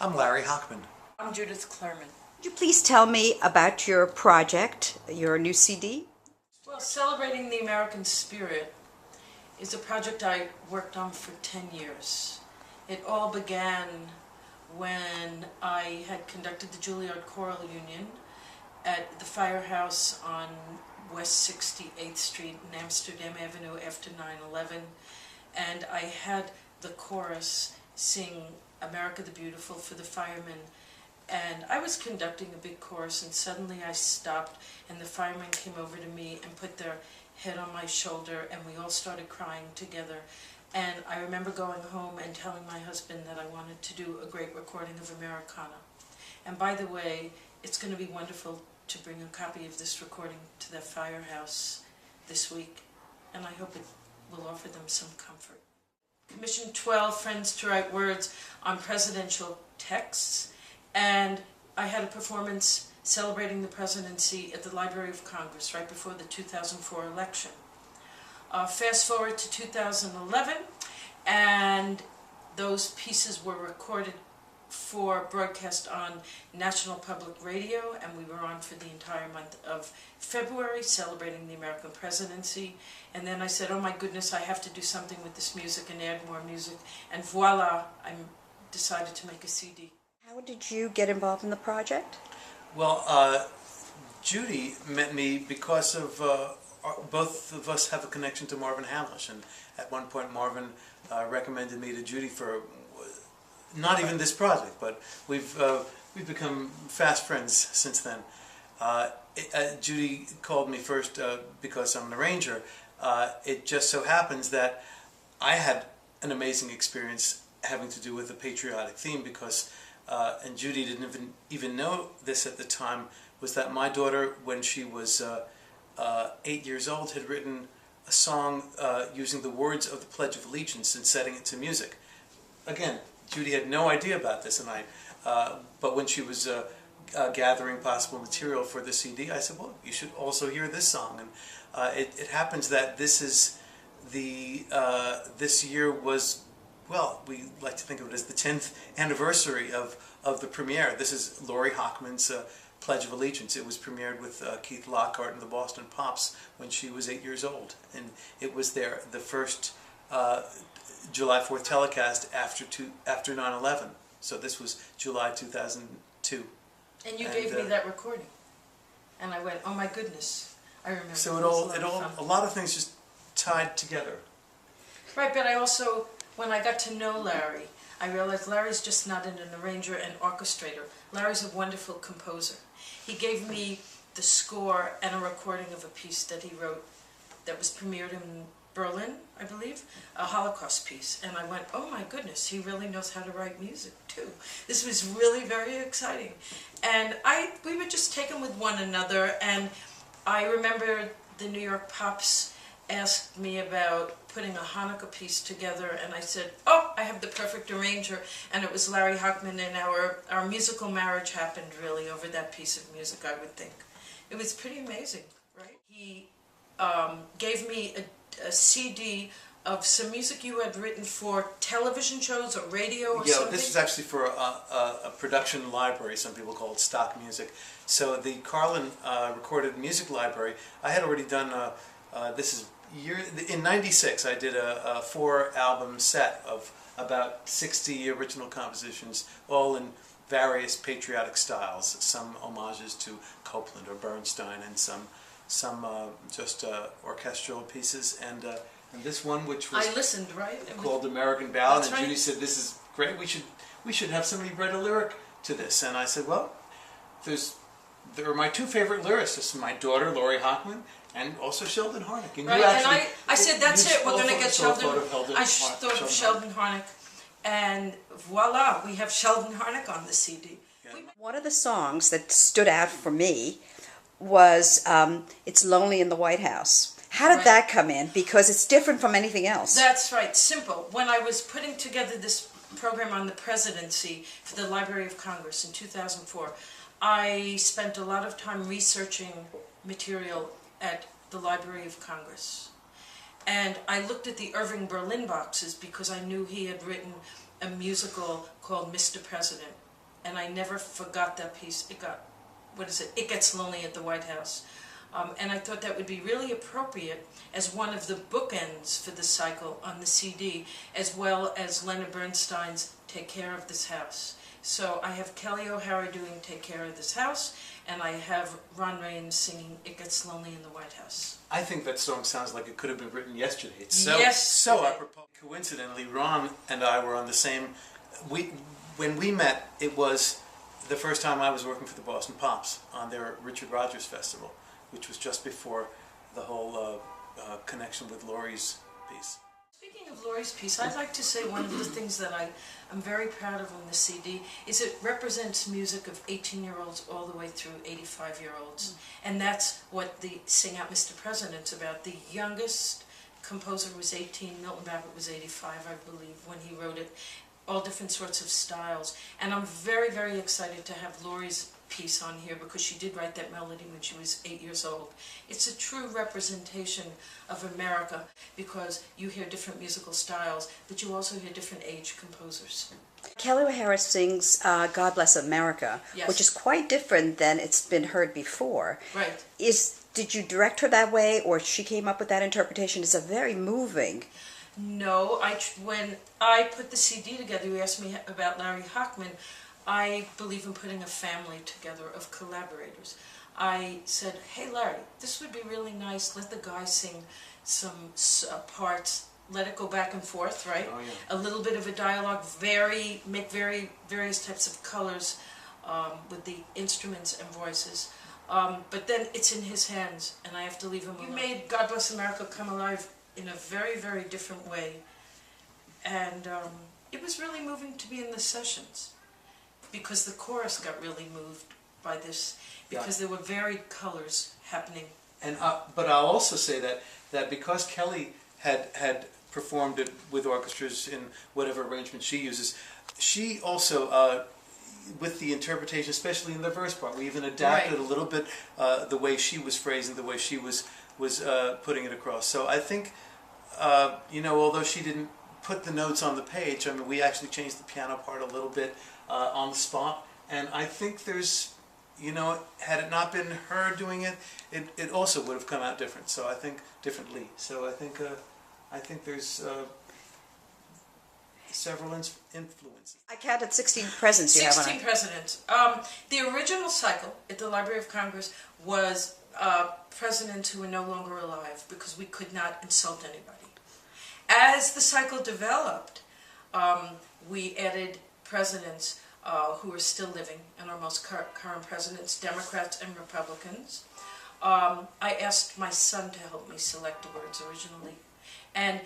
I'm Larry Hochman. I'm Judith Clurman. Would you please tell me about your project, your new CD? Well, Celebrating the American Spirit is a project I worked on for 10 years. It all began when I had conducted the Juilliard Choral Union at the Firehouse on West 68th Street and Amsterdam Avenue after 9/11, and I had the chorus sing America the Beautiful for the firemen, and I was conducting a big chorus and suddenly I stopped and the firemen came over to me and put their head on my shoulder and we all started crying together. And I remember going home and telling my husband that I wanted to do a great recording of Americana. And by the way, it's going to be wonderful to bring a copy of this recording to the Firehouse this week, and I hope it will offer them some comfort. Commissioned 12 friends to write words on presidential texts, and I had a performance celebrating the presidency at the Library of Congress right before the 2004 election. Fast forward to 2011, and those pieces were recorded for broadcast on National Public Radio, and we were on for the entire month of February celebrating the American presidency. And then I said, oh my goodness, I have to do something with this music and add more music, and voila, I decided to make a CD. How did you get involved in the project? Well, Judy met me because of both of us have a connection to Marvin Hamlish, and at one point Marvin recommended me to Judy for not even this project, but we've become fast friends since then. Judy called me first because I'm an arranger. It just so happens that I had an amazing experience having to do with the patriotic theme because, and Judy didn't even know this at the time, was that my daughter, when she was 8 years old, had written a song using the words of the Pledge of Allegiance and setting it to music. Again, Judy had no idea about this, and but when she was gathering possible material for the CD, I said, well, you should also hear this song. And it happens that this is this year was, well, we like to think of it as the 10th anniversary of the premiere. This is Laurie Hochman's Pledge of Allegiance. It was premiered with Keith Lockhart and the Boston Pops when she was 8 years old, and it was the first July 4th telecast after 9/11. So this was July 2002. And you gave me that recording, and I went, oh my goodness, I remember. So a lot of things just tied together. Right, but I also, when I got to know Larry, I realized Larry's just not an arranger and orchestrator. Larry's a wonderful composer. He gave me the score and a recording of a piece that he wrote that was premiered in Berlin, I believe, a Holocaust piece. And I went, oh my goodness, he really knows how to write music too. This was really very exciting. And we were just taken with one another, and I remember the New York Pops asked me about putting a Hanukkah piece together, and I said, oh, I have the perfect arranger, and it was Larry Hochman, and our musical marriage happened really over that piece of music, I would think. It was pretty amazing, right? He gave me a CD of some music you had written for television shows or radio or something? Yeah, this is actually for a production library, some people call it stock music. So the Carlin Recorded Music Library, I had already done, in '96 I did a 4-album set of about 60 original compositions, all in various patriotic styles, some homages to Copland or Bernstein, and some just orchestral pieces, and this one, which was I listened, right? called American Ballad, and right. Judy said, "This is great. We should have somebody write a lyric to this." And I said, "Well, there are my two favorite lyricists, my daughter Laurie Hochman, and also Sheldon Harnick." And right, you actually, and I said, "That's it. We're going to get Sheldon." I thought of Sheldon Harnick, and voila, we have Sheldon Harnick on the CD. Yeah. One of the songs that stood out for me was It's Lonely in the White House. How did that come in? Because it's different from anything else. That's right, simple. When I was putting together this program on the presidency for the Library of Congress in 2004, I spent a lot of time researching material at the Library of Congress. And I looked at the Irving Berlin boxes because I knew he had written a musical called Mr. President. and I never forgot that piece. It Gets Lonely at the White House. And I thought that would be really appropriate as one of the bookends for the cycle on the CD, as well as Leonard Bernstein's Take Care of This House. So I have Kelly O'Hara doing Take Care of This House, and I have Ron Raines singing It Gets Lonely in the White House. I think that song sounds like it could have been written yesterday. It's so apropos. Coincidentally, Ron and I were on the same... When we met, it was the first time I was working for the Boston Pops on their Richard Rodgers Festival, which was just before the whole connection with Laurie's piece. Speaking of Laurie's piece, I'd like to say one of the things that I'm very proud of on the CD is it represents music of 18-year-olds all the way through 85-year-olds. And that's what the Sing Out Mr. President's about. The youngest composer was 18, Milton Babbitt was 85, I believe, when he wrote it. All different sorts of styles. And I'm very, very excited to have Laurie's piece on here because she did write that melody when she was 8 years old. It's a true representation of America because you hear different musical styles, but you also hear different age composers. Kelly O'Hara sings God Bless America, Yes. which is quite different than it's been heard before. Right. Did you direct her that way, or she came up with that interpretation? It's a very moving. No, when I put the CD together, you asked me about Larry Hochman. I believe in putting a family together of collaborators. I said, hey Larry, this would be really nice. Let the guy sing some parts. Let it go back and forth, right? Oh, yeah. A little bit of a dialogue, make various types of colors with the instruments and voices. But then it's in his hands, and I have to leave him alone. You made God Bless America come alive in a very, very different way. And it was really moving to be in the sessions because the chorus got really moved by this because there were varied colors happening. And but I'll also say that because Kelly had performed it with orchestras in whatever arrangement she uses, she also with the interpretation, especially in the verse part, we even adapted a little bit the way she was phrasing, the way she was putting it across. So I think although she didn't put the notes on the page, I mean, we actually changed the piano part a little bit on the spot, and I think there's, had it not been her doing it, it also would have come out different. So I think differently. So I think there's several influences. I counted 16 presidents you have on it. 16 presidents. The original cycle at the Library of Congress was presidents who are no longer alive because we could not insult anybody. As the cycle developed, we added presidents who are still living, and our most current presidents, Democrats and Republicans. I asked my son to help me select the words originally. And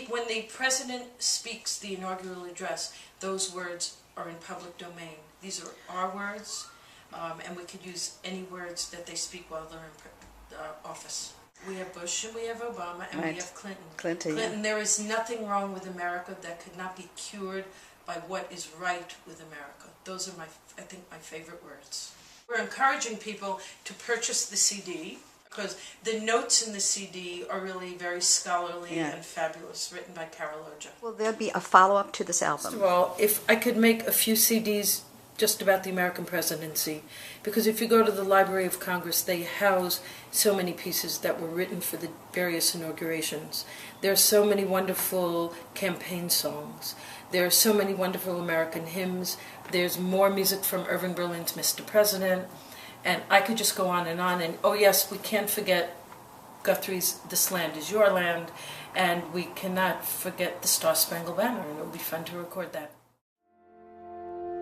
when the president speaks the inaugural address, those words are in public domain. These are our words, and we could use any words that they speak while they're in office. We have Bush, and we have Obama, and we have Clinton. Clinton, there is nothing wrong with America that could not be cured by what is right with America. Those are I think my favorite words. We're encouraging people to purchase the CD because the notes in the CD are really very scholarly and fabulous, written by Carol Oja. Will there be a follow-up to this album? First of all, if I could make a few CDs just about the American presidency, because if you go to the Library of Congress, they house so many pieces that were written for the various inaugurations. There are so many wonderful campaign songs. There are so many wonderful American hymns. There's more music from Irving Berlin's Mr. President. And I could just go on. And oh yes, we can't forget Guthrie's This Land Is Your Land. And we cannot forget the Star-Spangled Banner. And it'll be fun to record that.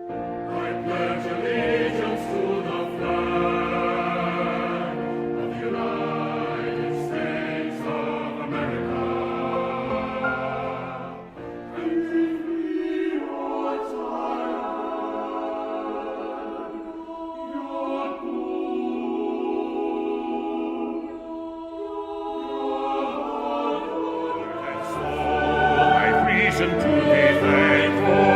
I pledge allegiance to the flag of the United States of America, and to free God's island, your and so I've reason to be thankful.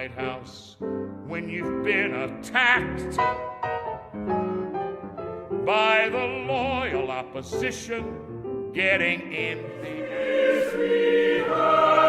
White House when you've been attacked by the loyal opposition getting in the air.